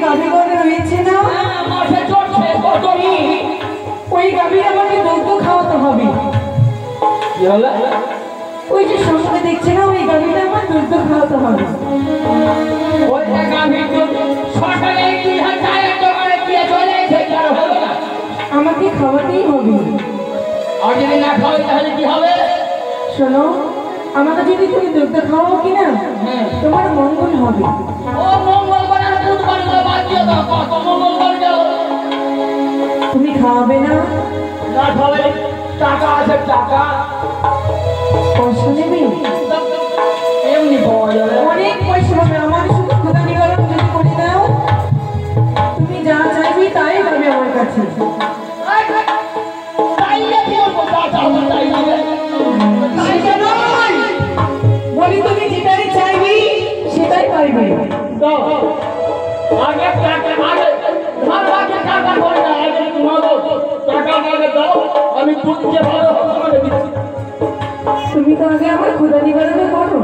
গাভীগণ রয়েছে না, মাঠে চড়ছে কতই, ওই গাভীর আমাকে দুধ খাওয়াতে হবে। কি হলো? ওই যে সামনে দেখছে না, ওই গাভীটা আমার দুধ খাওয়াতে হবে। ওইটা গাভীর দুধ সকালে 2000 টাকা দিয়ে চলে এসেছে, আর হলো না। আমাকে খাওয়াতেই হবে। আর যদি না খাওয়াই তাহলে কি হবে? শোনো, আমাকে যদি তুমি দুধ খাওয়াও কিনা, তোমার মঙ্গল হবে। ও মঙ্গল করে আর দুধ বাড়িতে বাদ দিয়ে দাও, কত মঙ্গল করে দাও। তুমি খাওয়াবে না? না খাওয়াই টাকা আছে, টাকা পয়সা নেবে? এমনি পাওয়া যাবে। অনেক পয়সা হবে। আমার শুধু ক্ষুধা নিবারণ যদি করে দাও, তুমি যা চাইবে তাই পাবে আমার কাছে। তাই কি বলবো, যা চাও তাই দিবে। সেটা নয়, বলি তুমি যেটাই চাইবি সেটাই পাইবে। দাও আগে টাকা, আগে আমার আগে টাকা করে দাও, আগে তোমাকে টাকা আগে দাও, আমি দুধকে ভালো করে দিচ্ছি। তুমি তো আগে আমার ক্ষুধা নিবারণ করো,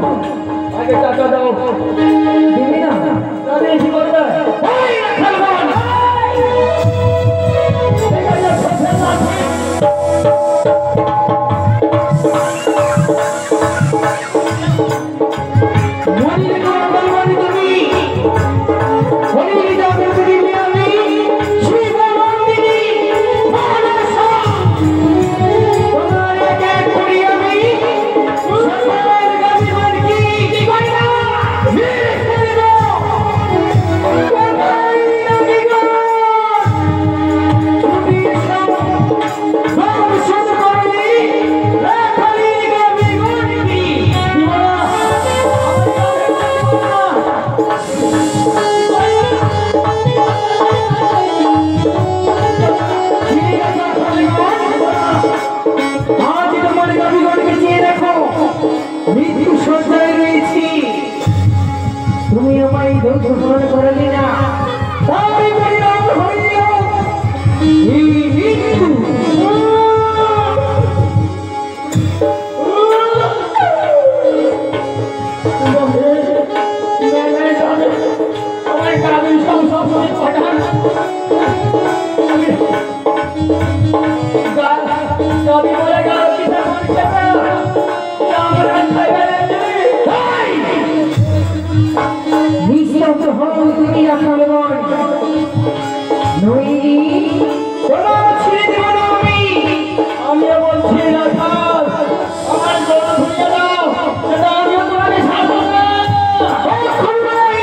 আগে টাকা দাও। দেবে না? তাহলে কি করবে? এই রাখালগণ, ঠিক আছে, ফসল আছে। মনির গঙ্গল মনি তুমি, মনির যাবে তুমি আমি, শিব নন্দিনী মানসা, তোমার একে করি আমি, সকলের গাবি মানকি, কি করি না? মেরে ফেলব, কোথায় নবীগণ? তুমি সব ধ্বংস করলি, রাখালি গাবি মানকি, আজ তোমার গাবিগণকে চেয়ে দেখো, মৃত্যু সজ্জায় রয়েছি, তুমি আমায় ধৈর্য ধারণ করলে না, তাই পরিণাম হইল এই মৃত্যু। আমার গাবির সব পাঠান গাবি বলে গেল পিতা করছে না, আমরা খাইবে না। নিঃশব্দ হও তুমি রাখালগণ, নইলে তোমার ছেড়ে দেব না আমি। আমিও বলছি রাখাল, আমার গরু ধুয়ে দাও, সেটা আমিও তোমাকে ছাড়বো না। কখন নয়।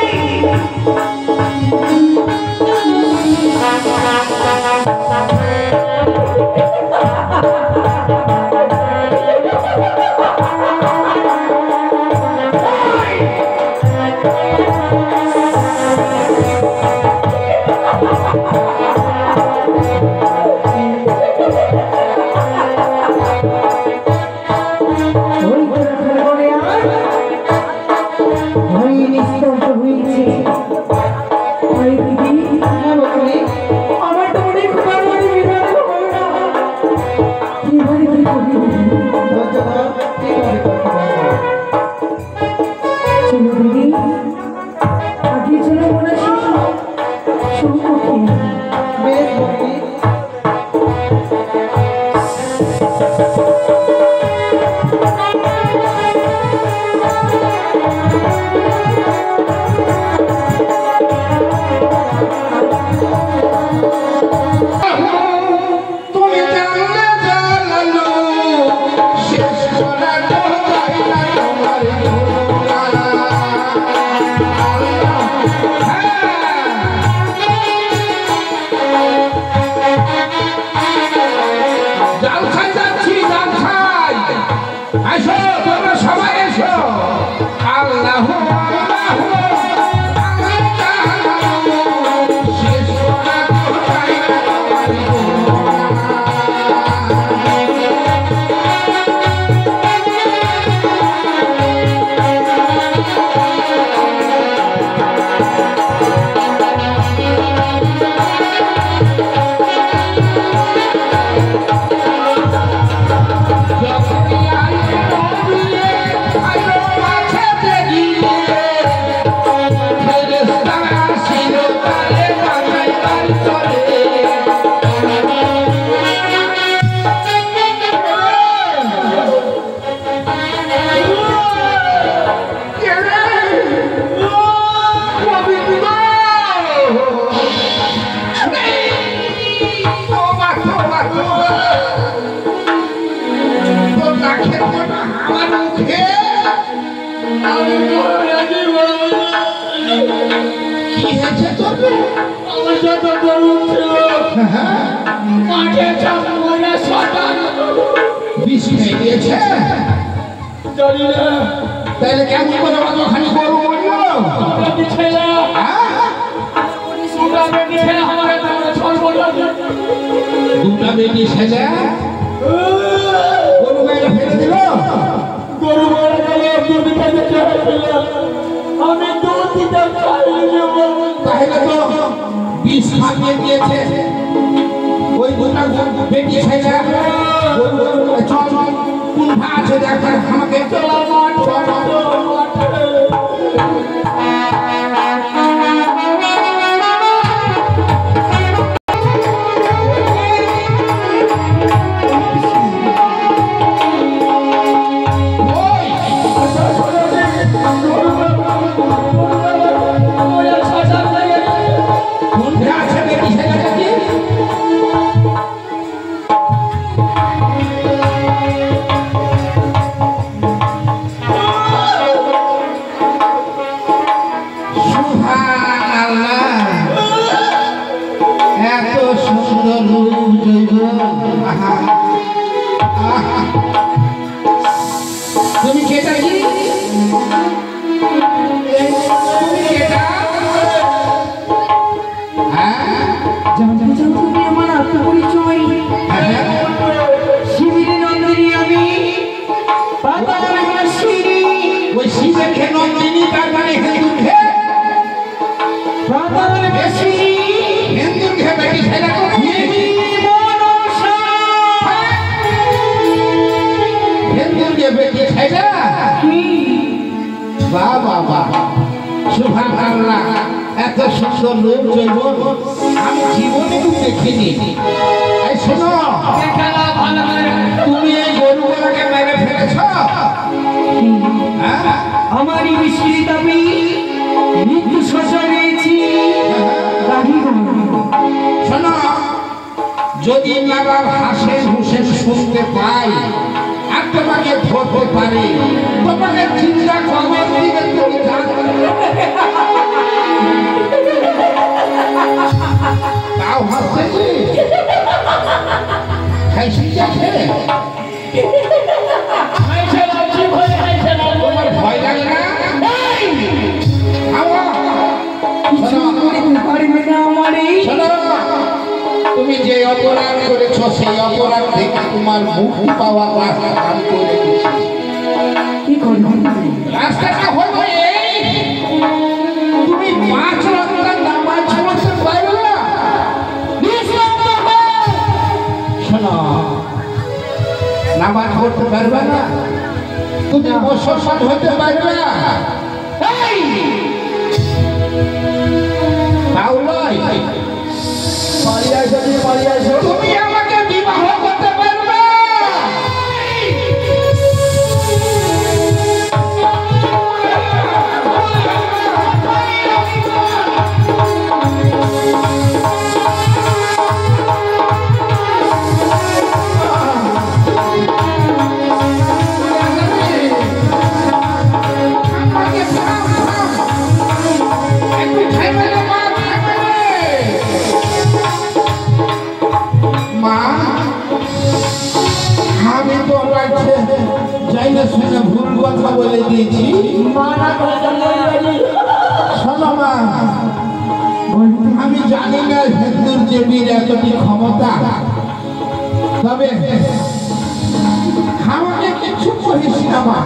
ওই তো রাখালগণে আজ ওই নিস্তব্ধ হয়েছে। ওই দিদি, আমার তো মনে ক্ষুধার মনে বিধান হলো না। এবারে কি করি? শোনো দিদি, কি হয়েছে তোর? আমার যত গরু ছিল মাঠে সব মরে শটান বিষ খেয়ে দিয়েছে। জানি না তাহলে কেমন করে অতখানি গরু মরলো? বেটি ছেলে দুটা বেটি ছেলে আমার সর্বনাশ দুটা বেটি ছেলে গরু মেরে ফেলে দিল। গরু মারা গেলে দুধ খেতে চাইছিল আমি দুধ দিতে চাইনি তাহলে তো বিষ খাইয়ে দিয়েছে ওই দুটা বেটি ছেলে। চল কোন ভা আছে দেখ আমাকে। তুমি কেটা কি? তুমি কেটা? তুমি আমার আত্মপরিচয়। শিবিরে নন্দিনী আমি ওই শিবের খে নন্দিনী তার মানে হিন্দুর খে। হিন্দুর খে বেটি ছেলে হিন্দুর খে বেটি ছেলে। বাহ বাহ বাহ সুবহানাল্লাহ। এত সুন্দর লোক জৈব আমি জীবনে দেখিনি। এই শোনো তুমি এই গরুগুলোকে মেরে ফেলেছ। আমারই বিস্মৃত আমি মৃত্যু শয্যা রয়েছি। শোনো যদি নবাব হাসেন হুসেন শুনতে পাই আর তোমাকে ধরতে পারে তোমাকে চিন্তা খবর দিবে তুমি তাও হাসছে খাইছি যাচ্ছে তোমার ভয় লাগে না? তুমি যে অপরাধ করেছ সেই অপরাধ থেকে তোমার মুক্তি পাওয়ার রাস্তা আমি করে দিচ্ছি। রাস্তাটা হলো এই তুমি 5 রকমের নামাজ পড়তে পারবে না। শোনো নামাজ পড়তে পারবে না তুমি মুসলমান হতে পারবে না। তুমি আমাকে বিবাহ করতে পারবে। ভুল কথা বলে দিয়েছি। শোনো মা আমি জানি না হিন্দুর দেবীর এতটি ক্ষমতা, তবে আমাকে কিছু করিস না মা।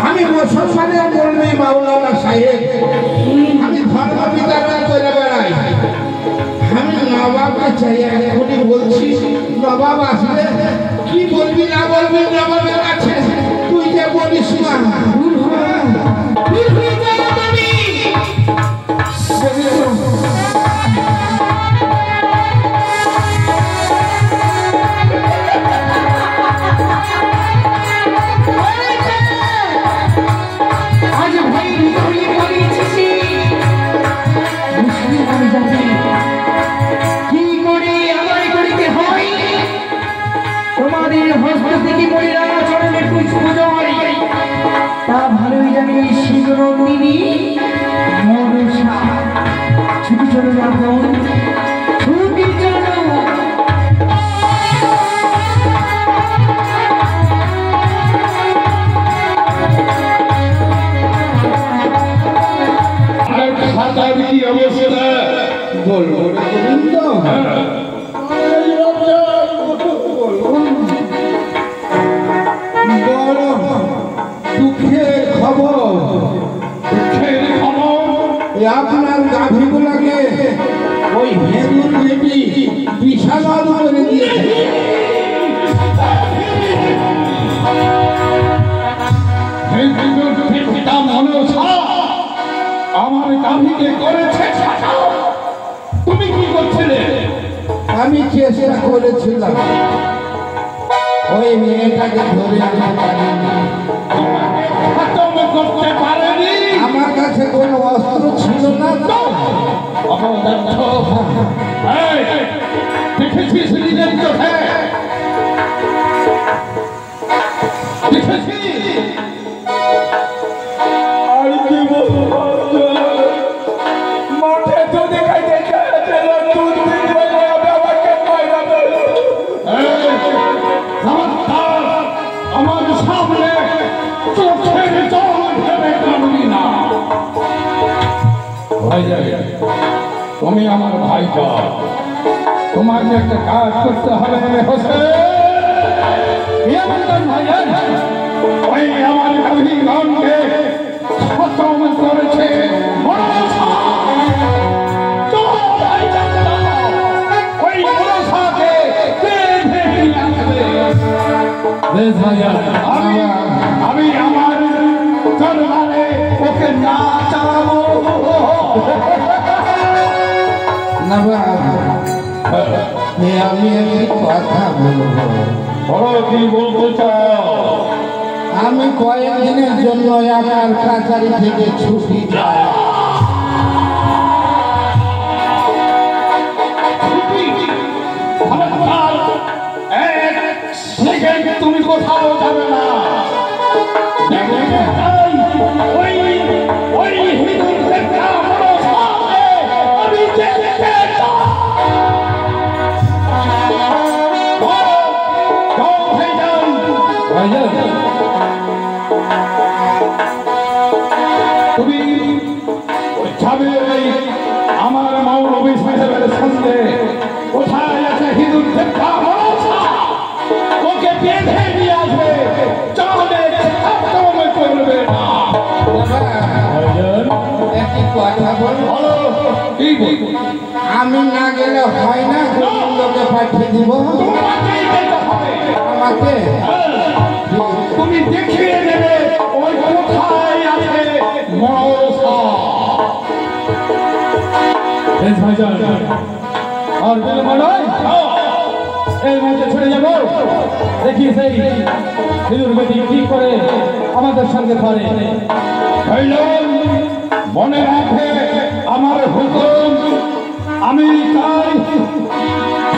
আমি মুসলমানের মৌলভী মাওলানা সাহেব, আমি ধর্ম বিতরণ করে বেড়াই। আমি নবাবকে চাই এখনই বলছি। নবাব আসলে কি বলবি না বলবি নবাবের কাছে তুই যে বলিস না। টাকার কি অবস্থা বলবো রে গোবিন্দ, বড় দুঃখের খবর। দুঃখের খবর এই আপনার গাভীগুলাকে ওই হেঁদুর বেটি বিশাল করে দিয়েছে। পিতা মনসা আমার গাভীকে করেছে ছাড়া। তুমি কি করছিলে? আমি চেষ্টা করেছিলাম ওই মেয়েটাকে ধরে আনতে পারিনি। খতম করতে পারেনি। আমার কাছে কোনো অস্ত্র ছিল না তো। এই, দেখেছিস নিজের চোখে? দেখেছিস? আর কি বলবো, মাঠে যদি খাইতে চাইছিল দুধ বিক্রি হবে আমাকে পয়সা দেবে। খবরদার, আমার সামনে চোখের জল ফেলে কাঁদবি না। তুমি আমার ভাইটা, তোমাকে একটা কাজ করতে হবে হোসেন। ওই আমার গাভীগণকে খতম করেছে মনসা। ওই মনসাকে বেঁধে নিয়ে আসবে। আমি আমার দরবারে ওকে না চালাবো। না আমি একটি কথা বলবো। বলো কি বলতে চাও? আমি কয়েকদিনের জন্য আমার কাছারি থেকে ছুটি চাই। তুমি কোথাও যাবে না। ওই হিন্দুদের আমি দেখতে তুমি যাবে আমার মৌলবী সাহেবের সঙ্গে। কোথায় আছে হিন্দুর দেখা ওকে বেঁধে নিয়ে আসবে। চলে খতম করবে না। একটি কথা বলবো। কি বলবো? আমি না গেলে হয় না, গোবিন্দকে পাঠিয়ে দিব। তোমাকেই যেতে হবে। আমাকে তুমি দেখিয়ে দেবে ওই কোথায় আছে মনসা। আর বলে মনে এই মাঝে ছেড়ে যাবো। দেখি সেই হিন্দুর বেটি কি করে আমাদের সঙ্গে করে। মনে রাখে আমার হুকুম। আমি চাই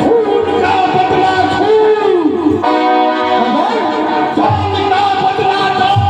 খুন না বদলা খুন, জল না বদলা জল।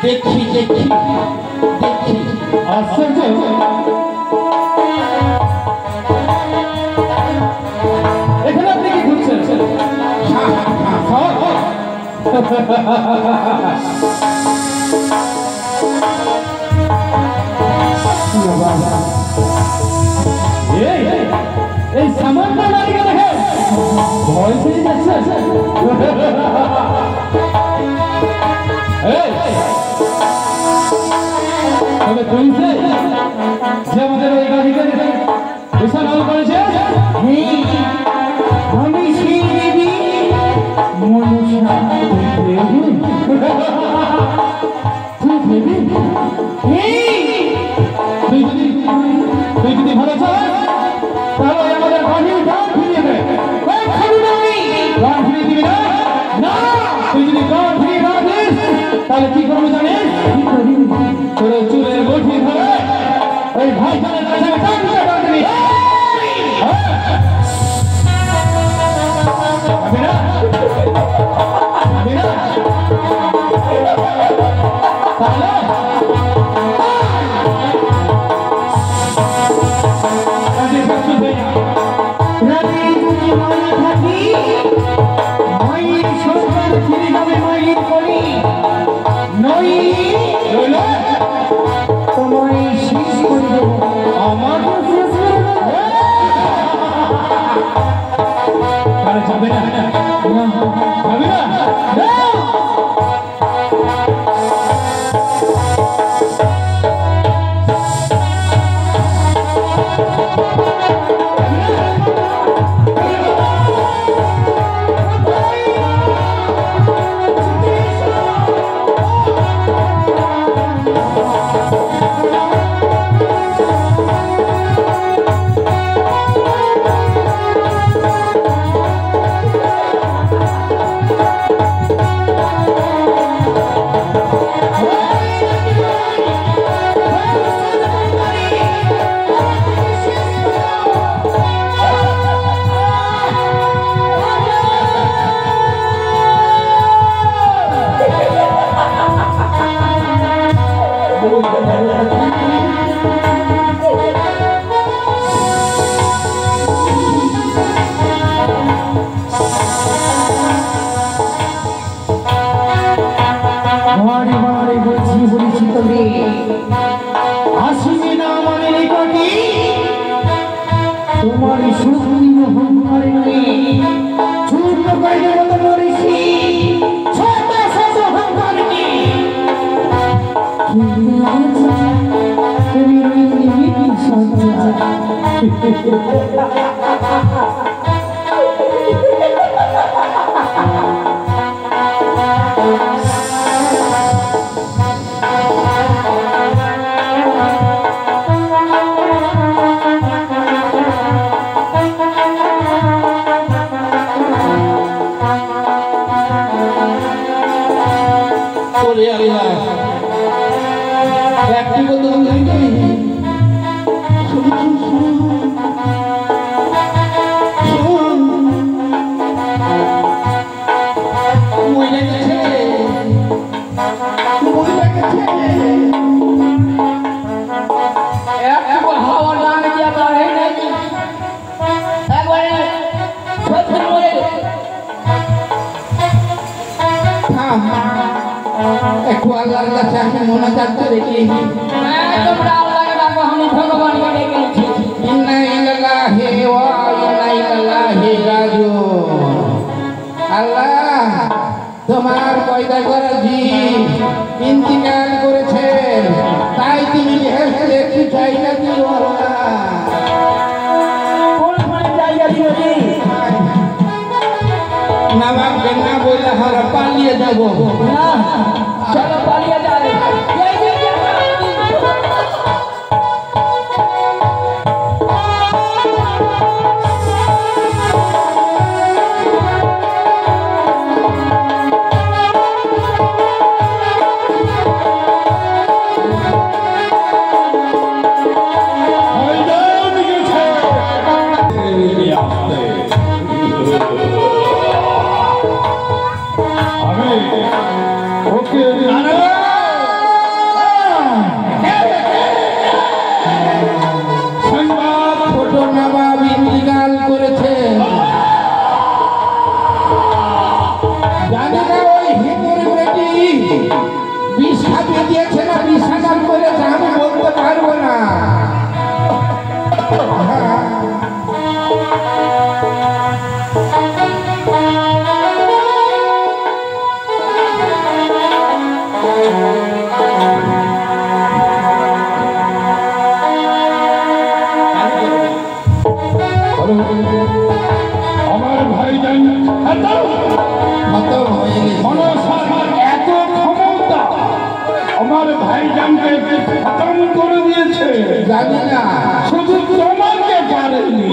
দেখি দেখি দেখি আশ্চর্য, এখানে আপনি কি ঘুরছেন? এই সামান্য নারীকে দেখে ভয় পেয়ে যাচ্ছে। তবে কইছে যে আমাদের ওই গাড়িকে বিশাল আলো করেছে। আমি সেই দেবী মনসা। তুই যদি ভালো চাস তাহলে আমাদের গাড়ির গান ফিরিয়ে দে। গান ফিরিয়ে দিবি না? না, তুই যদি গান ফিরিয়ে না দিস তাহলে কি করবো জানিস? তোর চুলের গঠি ধরে ওই ভাইজানের কাছে টানতে পারবি একটু আল্লাহর কাছে আমি মোনাজাত করে দেখি তোমরা আল্লাহকে ডাকো আমি ভগবানকে ডেকেছি ইন্না ইলাইহি ওয়া ইন্না ইলাইহি রাজিউন আল্লাহ তোমার পয়দা করা জীব ইন্তিকাল করেছেন তাই তুমি বেহেশতে একটু জায়গা দিও আল্লাহ কোনখানে জায়গা দিও রে নামাকে না বলে আমরা পালিয়ে যাব না চলো পালিয়ে যাই আমার ভাইজান এত ক্ষমতা আমার ভাইজানকে খতম করে দিয়েছে জানি না শুধু তোমাকে পারেনি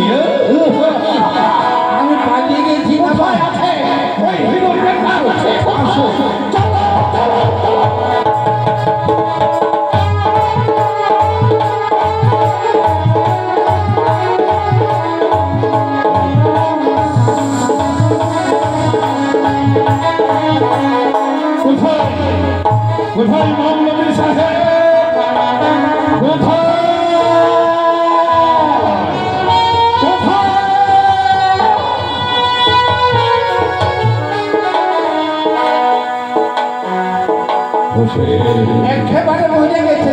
আমি পালিয়ে গেছি না ভাই আছে ওই হিরোর ব্যাপার আছে আসো চলো একেবারে মরে গেছে,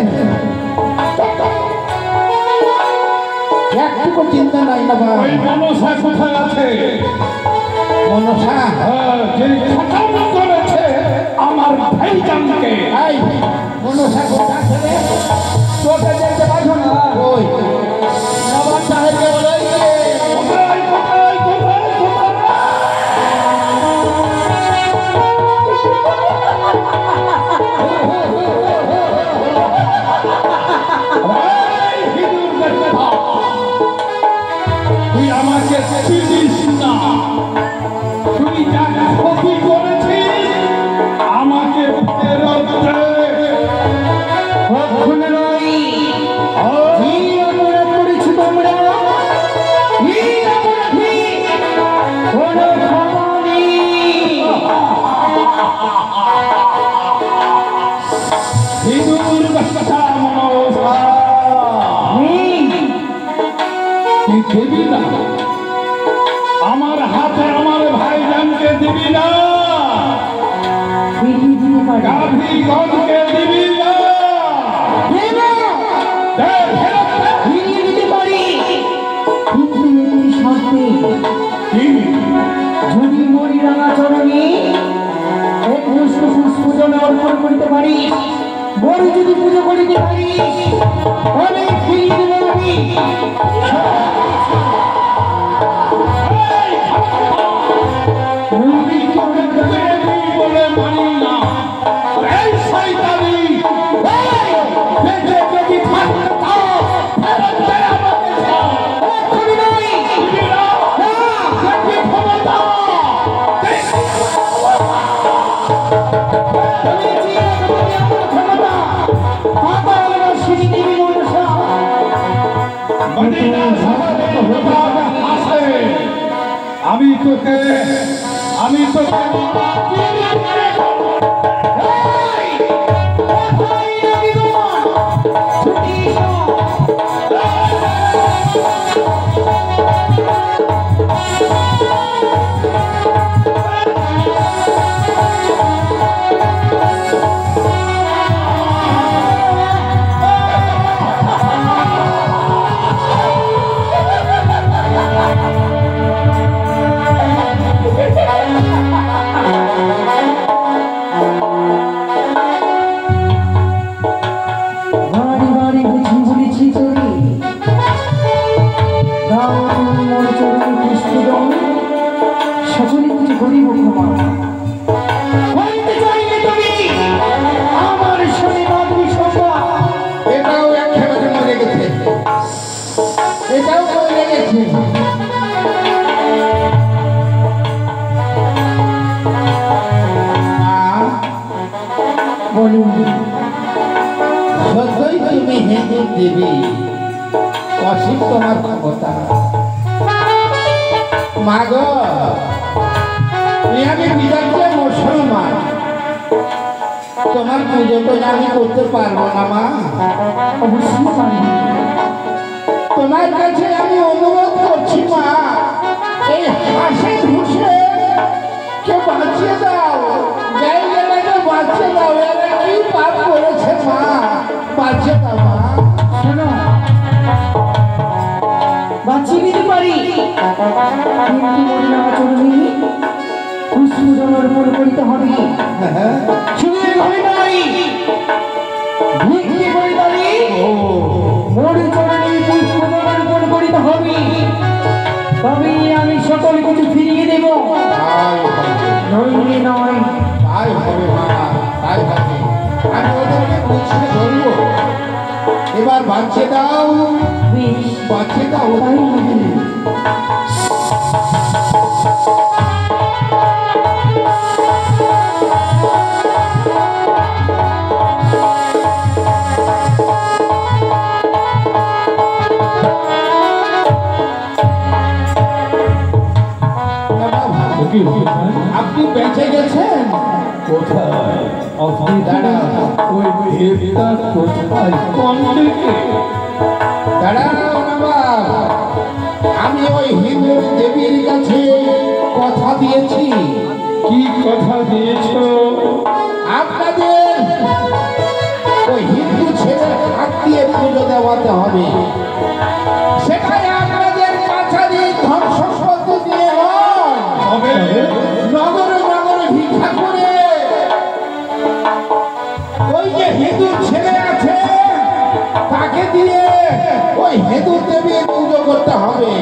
একটুকু চিন্তা নাই না ভাই। ওই মনসা কোথায় আছে? মনসা যে খতম করেছে আমার ভাইজানকে। এই মনসা কোথায় ছেলে তোকে দেখতে পাইছ না? ওই নবাব সাহেবকে বলে কোথায় কোথায় কোথায় কোথায়? এই হিঁদুর বেটা, তুই আমাকে চিনিস না। তুই যা ক্ষতি করেছিস আমাকে ফেরত দে। কখনো নয়, কি অপরাধ করেছো তোমরা? কি অপরাধী? কোনো ক্ষমা নেই। হিঁদুর বেটা মনসা, তুই দিবি না আমার হাতে আমার ভাইজানকে দিবি না, ফিরিয়ে দিতে পারি। গাভীগণকে দিবি না। দেব, দে, ফেরত দে। ফিরিয়ে দিতে পারি, কিন্তু একটি শর্তে। কি? যদি মরি রাঙাচরণে এক পুষ্প পুষ্পজলে অর্পণ করিতে পারি, মরি যদি পুজো করিতে পারি, তবে ফিরিয়ে দেব আমি। দেবী বলে মানি না। এই শয়তানি, বেঁচে যদি থাকতে চাও, ফেরত দে আমাকে সব। এক্ষুনি নয়। দিবি না? দেখি ক্ষমতা। আমি চিনি তোমাকে আমার ক্ষমতা। পাতা আমার শিশি দেবী মনসা। মদিনা শহরে প্রভাব আসে। আমি তোকে এই, কোথায় নবীগণ? ছুটি এসো। বাড়ি বাড়ি বুঝি বলেছি তোরে, দাও তুমি মোর চরণে পুষ্পদল, সকলে কিছু করিব ক্ষমা। হইতে চাইলে তুমি আমার সঙ্গে বাঁধবি সভা। এটাও একেবারে মরে গেছে, এটাও মরে গেছে। বলুন সত্যই তুমি হিন্দুর দেবী, অসীম তোমার ক্ষমতা। মা গো, আমি বিরাট মুসলমান, তোমার পুজো তো আমি করতে পারবো না মা। অবশ্যই পারবি। তোমার কাছে আমি অনুরোধ করছি মা, এই হাসে ঘুষে কে বাঁচিয়ে দাও, জায়গাটাকে বাঁচিয়ে দাও। এরা কি পাপ করেছে মা, বাঁচিয়ে দাও মা। শোনো, বাঁচিয়ে দিতে পারি, কিন্তু মরিনা চরণে পুষ্পজল অর্পণ করিতে হবে। শুধু এভাবে নয়, ভিক্ষে করিতে হবে, মরি চরণে পুষ্পজল অর্পণ করিতে হবে, তবেই আমি সকল কিছু ফিরিয়ে দেব। নইলে নয়। তাই হবে মা, তাই হবে। আমি ওদেরকে বুঝতে ধরবো। এবার বাঁচিয়ে দাও, বেশ, বাঁচিয়ে দাও। তাই হবে। কি হয়েছে? আপনি বেঁচে গেছেন? কোথায়? আপনি দাঁড়ান, ওই দেবতা কোথায়? কোন দিকে? দাঁড়াও নবাব। আমি ওই হিন্দু দেবীর কাছে কথা দিয়েছি, কি কথা দিয়েছো? আপনাদের দেওয়াতে হবে। সেটাই আপনাদের কাছারি ধন সম্পত্তি দিয়ে নয়, নগরে নগরে ভিক্ষা করে ওই যে হিঁদুর ছেলে আছে তাকে দিয়ে ওই হিঁদুর দেবীর পুজো করতে হবে।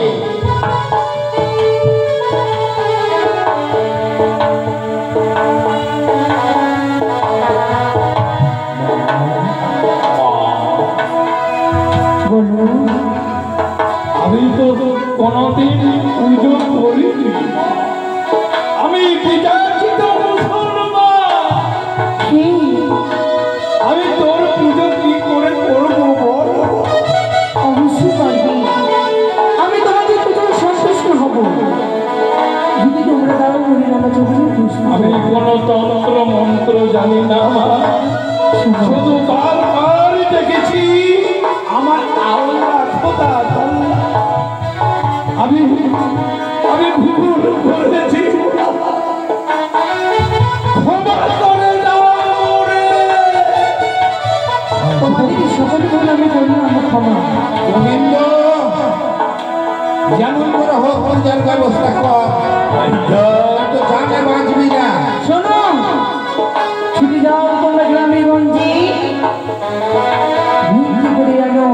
আমি তো কোনদিন পুজো করিনি, আমি বিজাতিত মুসলমান, আমি তোর পুজো কি করে করবো বল? অবশ্যই পারবি, আমি তোমাদের পুজোয় সন্তুষ্ট হব যদি তোমরা দাও হরিনামা চরণে পুষ্প। আমি কোনো তন্ত্র মন্ত্র জানি না মা, শুধু বারবার দেখেছি আমার আল্লাহ খোদা আমি ভুল করেছি, ক্ষমা করে দাও মোরে। তোমাদের সকল ভুল আমি করি আমার ক্ষমা। গোবিন্দ যেমন করে হোক পূজার ব্যবস্থা কর, তো জানে বাঁচবি না। শোনো, ছুটি যাও তোমরা গ্রামে গঞ্জে, ভিক্ষি করে আনো,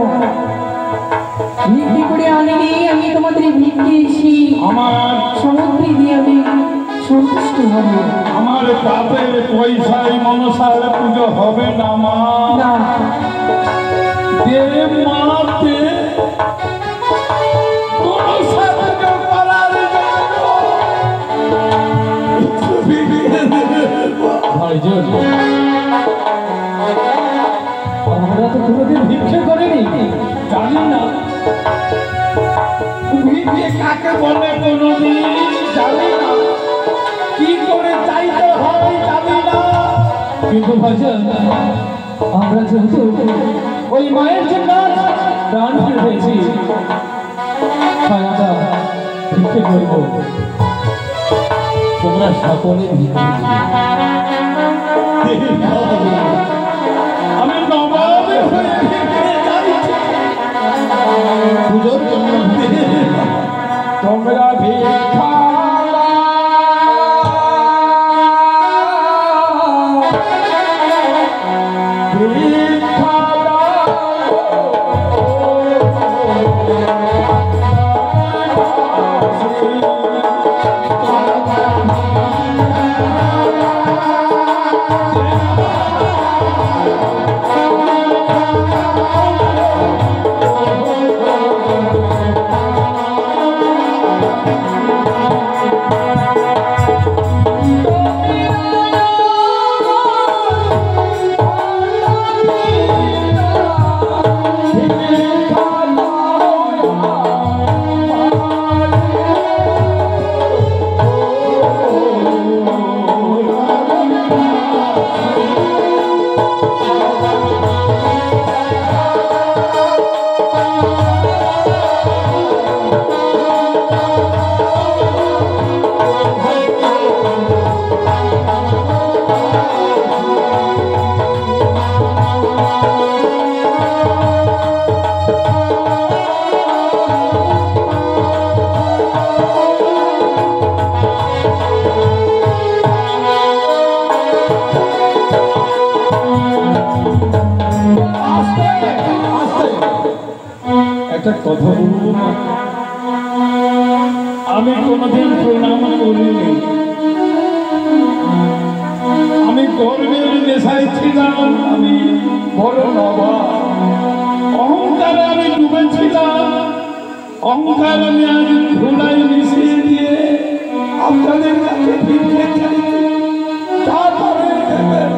ভিক্ষি করে আনিনি আমি তোমাদের ভিক্ষি এসি আমার সমুদ্রে দিয়ে আমি সন্তুষ্ট হব। আমার কাপের পয়সায় মনসার পুজো হবে না মা, না দে মাতে মনসা পুজো করার জন্য আমরা তো কোনোদিন ভিক্ষে করিনি, জানি না ভিক্ষে কাকে বলে কোনোদিন জানি না, কি করে চাইতে হয় জানি না। কিন্তু ভাইজান আমরা যেহেতু ওই মায়ের জন্য প্রাণ ফিরেছি, তাই আমরা ভিক্ষে করব, তোমরা সকলে ভিক্ষে আমি নবাবে হয়ে ভিক্ষে চাইছি, পুজোর জন্য তোমরা ভিক্ষা একটা কথা বলবো না, আমি কোনোদিন প্রণাম করিনি, আমি গর্বের নেশায় ছিলাম, আমি বড় বাবা, অহংকারে আমি ডুবেছিলাম, অহংকার আমি আজ ধুলাই মিশিয়ে দিয়ে আপনাদের কাছে ভিক্ষে চাইছি, তারপরে দেবেন।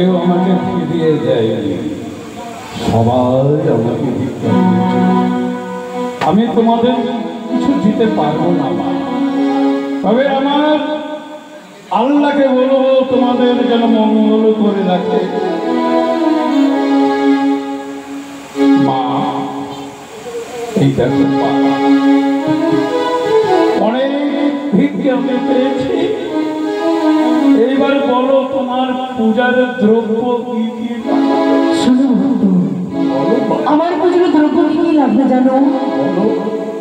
কেউ আমাকে ফিরিয়ে দেয়নি, সবাই আমাকে ধিক্কার দিয়েছে। আমি তোমাদের কিছু দিতে পারবো না মা, তবে আমার আল্লাহকে বলবো তোমাদের যেন মঙ্গল করে রাখে। মা, এই দেখো মা, অনেক ভিক্ষে আমি পেয়েছি, এইবার বলো তোমার পূজার দ্রব্য কি কি শোনো ভক্ত, আমার পুজোর দ্রব্য কি কি লাগবে জানো?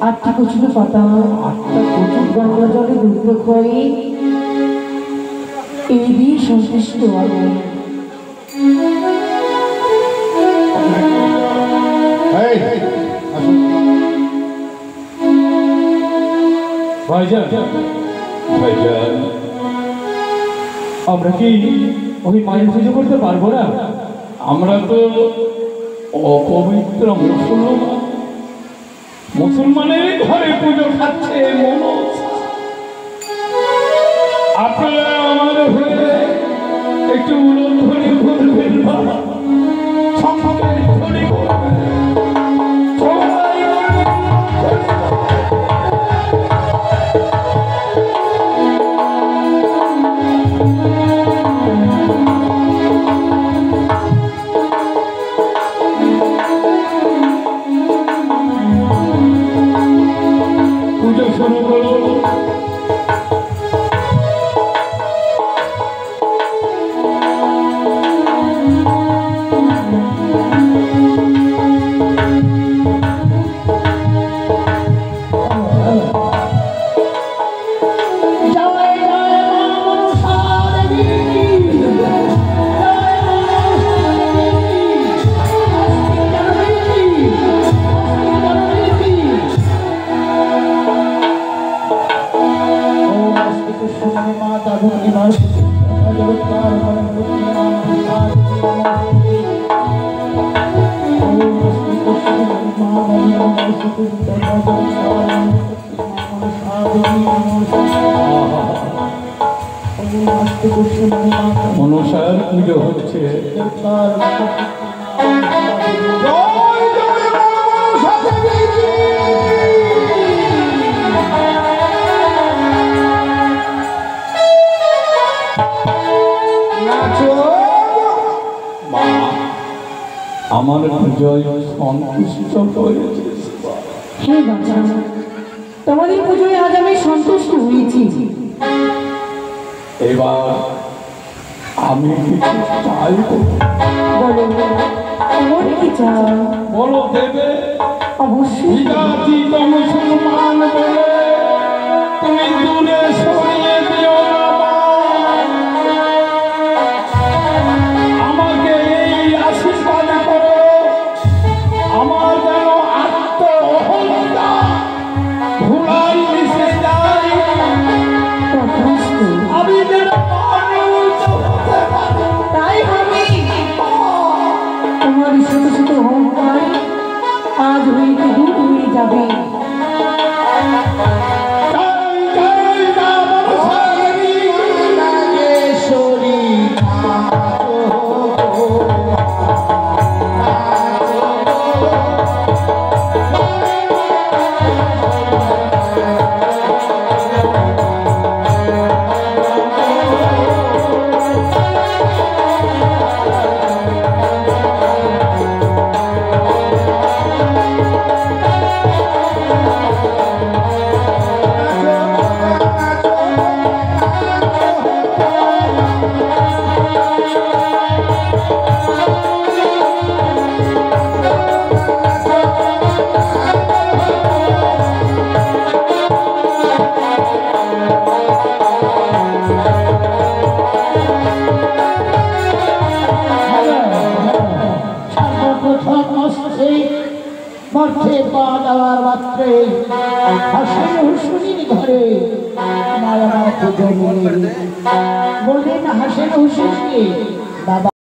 8টি কচুর পাতা, 8টা কচুর গঙ্গা জলে দুধ খয়ে, এই দিয়ে সন্তুষ্ট আমি। ভাইজান, ভাইজান, আমরা কি ওই মায়ের পুজো করতে পারবো না? আমরা তো অপবিত্র মুসলমানের ঘরে পুজো খাচ্ছে মনোজ। আপনারা আমার হয়ে একটু উলধ্বনি বলবেন বাবা, সঙ্গে ধ্বনি বলবেন, সবাই বলবেন। পুজো শুরু করো। মনসার পুজো হচ্ছে। আমার পুজোয় সন্তুষ্ট হয়েছে। হে বাচ্চা, তোমাদের পুজোয় আজ আমি সন্তুষ্ট হয়েছি। এবার আমি কিছু চাই। বলো, তোমার কি চাও? বলো দেবে। অবশ্যই। বিজাতিত মুসলমান বলে তুমি দূরে সরিয়ে দিও না মা। আমাকে এই আশীর্বাদ করো, আমার যেন আত্ম অহংকার ধুলাই মিশে যায়, আমি যেন মানুষ হতে পারি। তাই আমি তোমার ছোট ছোট অহংকার আজ হইতে দূর হয়ে যাবে। মধ্যে পা দেওয়ার মাত্রে হাসিন হুসুনির ঘরে মায়া পুজো বললেন হাসিন হুসুনকে